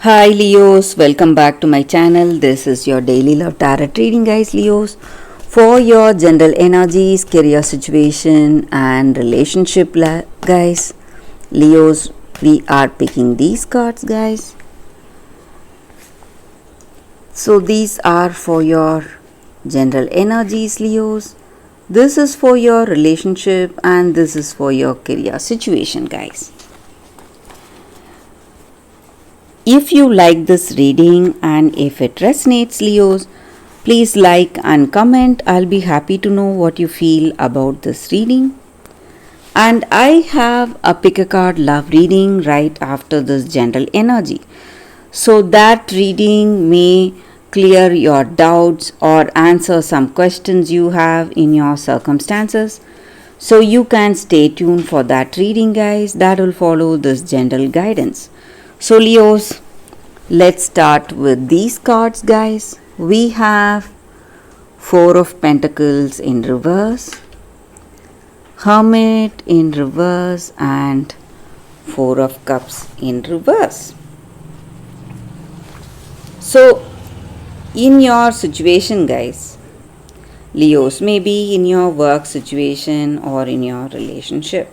Hi Leos, welcome back to my channel. This is your daily love tarot reading, guys. Leos, for your general energies, career situation, and relationship, guys. Leos, we are picking these cards, guys. So these are for your general energies, Leos. This is for your relationship, and this is for your career situation, guys. If you like this reading and if it resonates, Leos, please like and comment. I'll be happy to know what you feel about this reading. And I have a pick a card love reading right after this general energy. So that reading may clear your doubts or answer some questions you have in your circumstances. So you can stay tuned for that reading, guys. That will follow this general guidance. So Leos, let's start with these cards, guys. We have Four of Pentacles in reverse, Hermit in reverse, and Four of Cups in reverse. So in your situation, guys, Leos, maybe in your work situation or in your relationship,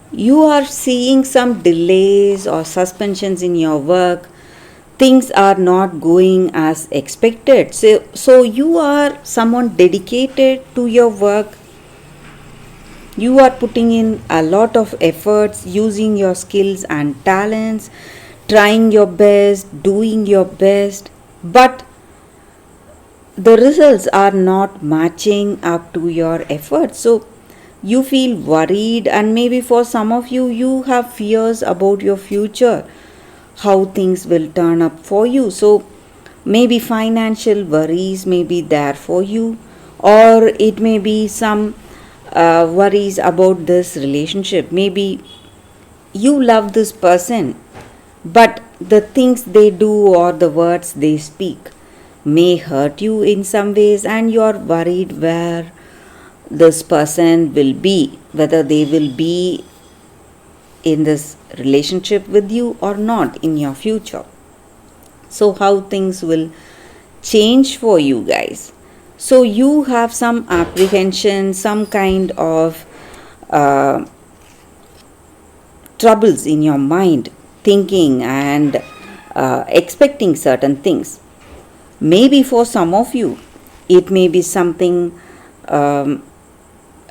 you are seeing some delays or suspensions in your work. Things are not going as expected. So you are someone dedicated to your work. You are putting in a lot of efforts, using your skills and talents, trying your best, doing your best, but the results are not matching up to your efforts. So you feel worried, and maybe for some of you, you have fears about your future, how things will turn up for you. So maybe financial worries may be there for you, or it may be some worries about this relationship. Maybe you love this person, but the things they do or the words they speak may hurt you in some ways, and you're worried where this person will be, whether they will be in this relationship with you or not in your future. So how things will change for you, guys. So you have some apprehension, some kind of troubles in your mind, thinking and expecting certain things. Maybe for some of you, it may be something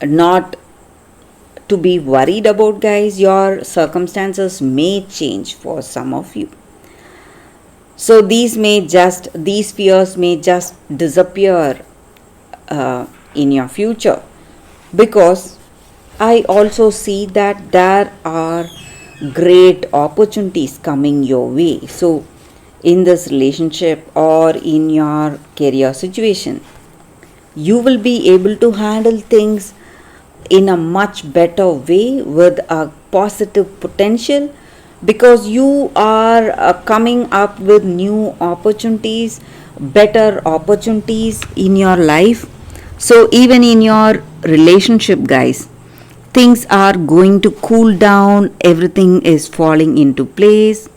not to be worried about, guys. Your circumstances may change for some of you. So these fears may just disappear in your future, because I also see that there are great opportunities coming your way. So in this relationship or in your career situation, you will be able to handle things in a much better way with a positive potential, because you are coming up with new opportunities, better opportunities in your life. So even in your relationship, guys, things are going to cool down, everything is falling into place.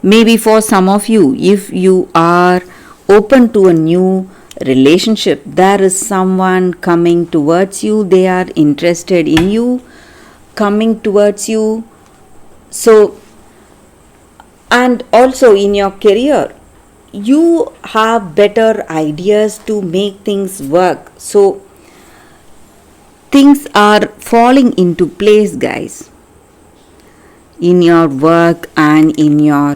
Maybe for some of you, if you are open to a new relationship, there is someone coming towards you, they are interested in you, coming towards you. So, and also in your career, you have better ideas to make things work. So things are falling into place, guys, in your work and in your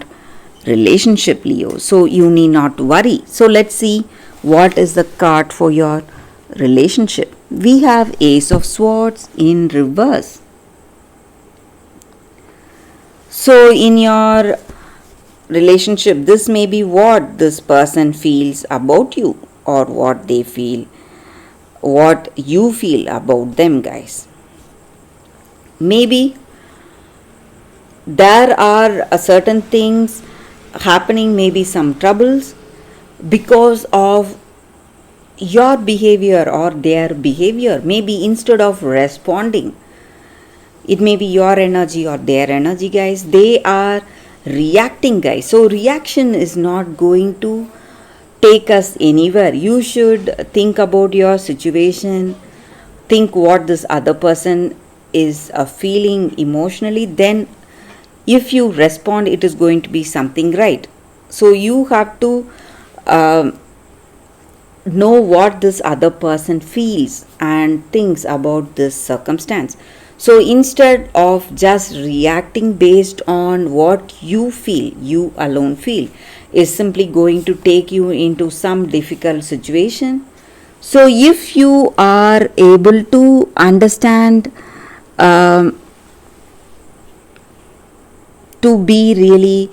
relationship, Leo. So you need not worry. So let's see what is the card for your relationship. We have Ace of Swords in reverse. So in your relationship, this may be what this person feels about you, or what they feel, what you feel about them, guys. Maybe there are certain things happening, maybe some troubles because of your behavior or their behavior. Maybe instead of responding, It may be your energy or their energy, guys. They are reacting, guys. So reaction is not going to take us anywhere. You should think about your situation, think what this other person is feeling emotionally. Then if you respond, it is going to be something right. So you have to know what this other person feels and thinks about this circumstance. So instead of just reacting based on what you feel, you alone feel, is simply going to take you into some difficult situation. So if you are able to understand, to be really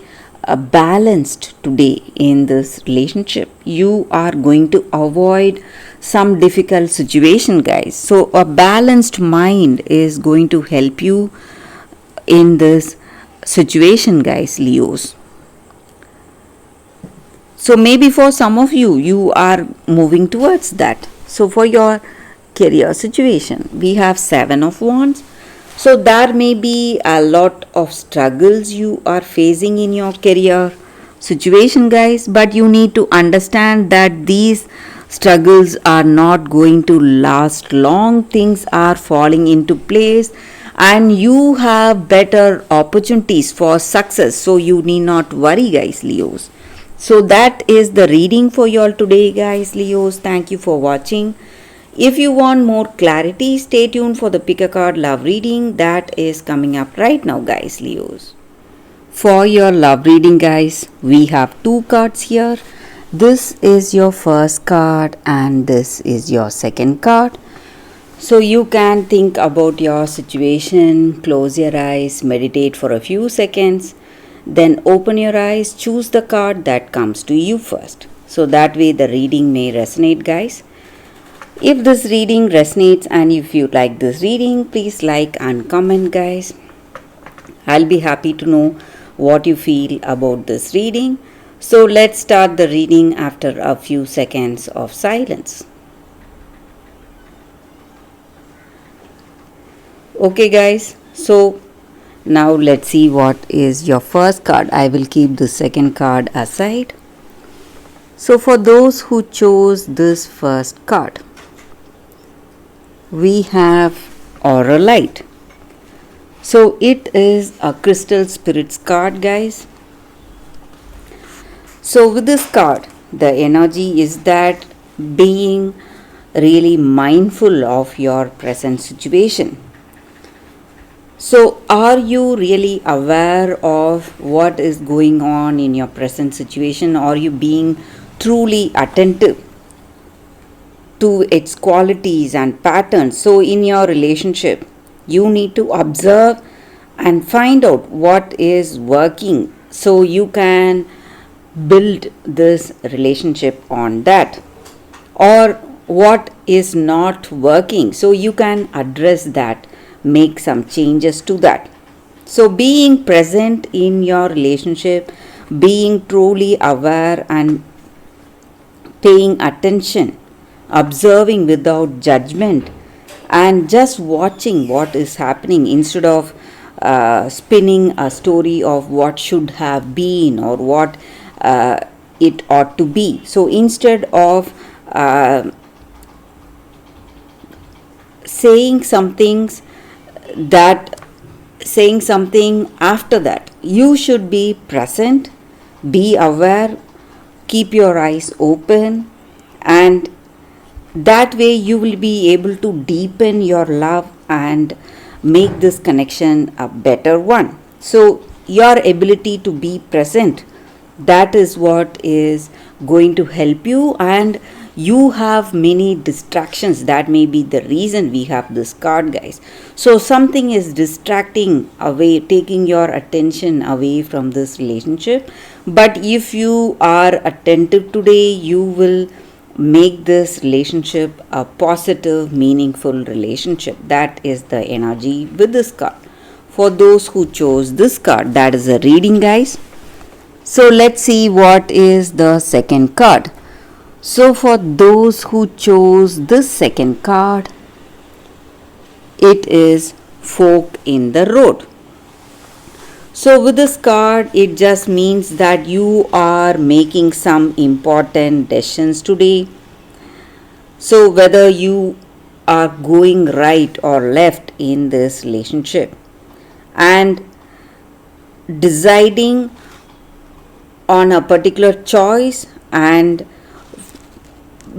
balanced today in this relationship, you are going to avoid some difficult situation, guys. So a balanced mind is going to help you in this situation, guys, Leos. So maybe for some of you, you are moving towards that. So for your career situation, we have 7 of Wands. So there may be a lot of struggles you are facing in your career situation, guys, but you need to understand that these struggles are not going to last long. Things are falling into place and you have better opportunities for success. So you need not worry, guys, Leos. So that is the reading for you all today, guys, Leos. Thank you for watching. If you want more clarity, stay tuned for the pick a card love reading that is coming up right now, guys, Leos. For your love reading, guys, we have 2 cards here. This is your first card and this is your second card. So you can think about your situation, close your eyes, meditate for a few seconds, then open your eyes, choose the card that comes to you first. So that way the reading may resonate, guys. If this reading resonates and if you like this reading, please like and comment, guys. I'll be happy to know what you feel about this reading. So let's start the reading after a few seconds of silence. Okay, guys, so now let's see what is your first card. I will keep the second card aside. So for those who chose this first card, we have Aura Light. So it is a crystal spirits card, guys. So with this card, the energy is that being really mindful of your present situation. So are you really aware of what is going on in your present situation? Are you being truly attentive to its qualities and patterns? So in your relationship, you need to observe and find out what is working so you can build this relationship on that, or what is not working so you can address that, make some changes to that. So being present in your relationship, being truly aware and paying attention, observing without judgment and just watching what is happening instead of spinning a story of what should have been or what it ought to be. So instead of saying something after that, you should be present, be aware, keep your eyes open, and that way you will be able to deepen your love and make this connection a better one. So your ability to be present, that is what is going to help you. And you have many distractions. That may be the reason we have this card, guys. So something is distracting away, taking your attention away from this relationship. But if you are attentive today, you will make this relationship a positive, meaningful relationship. That is the energy with this card. For those who chose this card, that is a reading, guys. So let's see what is the second card. So for those who chose this second card, it is fork in the road. So, with this card, it just means that you are making some important decisions today. So, whether you are going right or left in this relationship, and deciding on a particular choice, and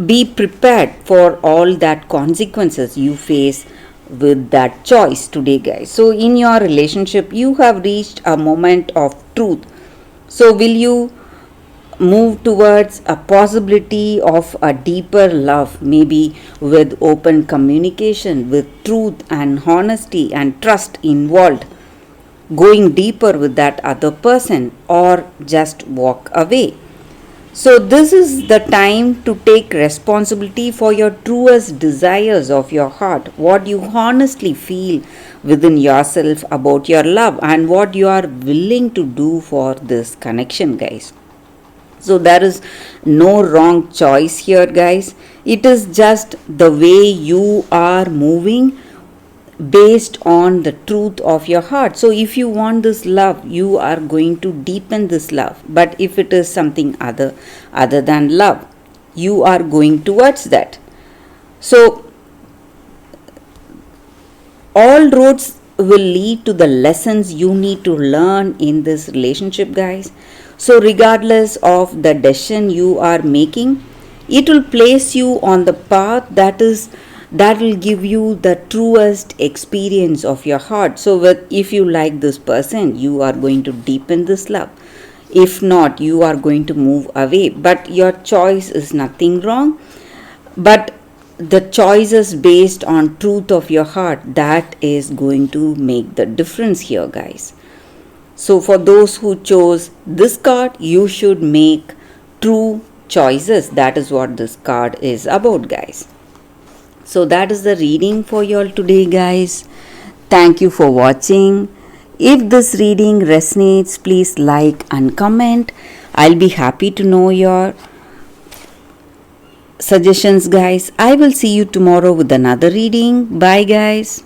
be prepared for all that consequences you face with that choice today, guys. So in your relationship you have reached a moment of truth. So will you move towards a possibility of a deeper love, maybe with open communication, with truth and honesty and trust involved, going deeper with that other person, or just walk away? So, this is the time to take responsibility for your truest desires of your heart, what you honestly feel within yourself about your love, and what you are willing to do for this connection, guys. So, there is no wrong choice here, guys. It is just the way you are moving based on the truth of your heart. So if you want this love, you are going to deepen this love. But if it is something other than love, you are going towards that. So all roads will lead to the lessons you need to learn in this relationship, guys. So regardless of the decision you are making, it will place you on the path that will give you the truest experience of your heart. So if you like this person, you are going to deepen this love. If not, you are going to move away. But your choice is nothing wrong, but the choice is based on truth of your heart. That is going to make the difference here, guys. So for those who chose this card, you should make true choices. That is what this card is about, guys. So that is the reading for you all today, guys. Thank you for watching. If this reading resonates, please like and comment. I'll be happy to know your suggestions, guys. I will see you tomorrow with another reading. Bye, guys.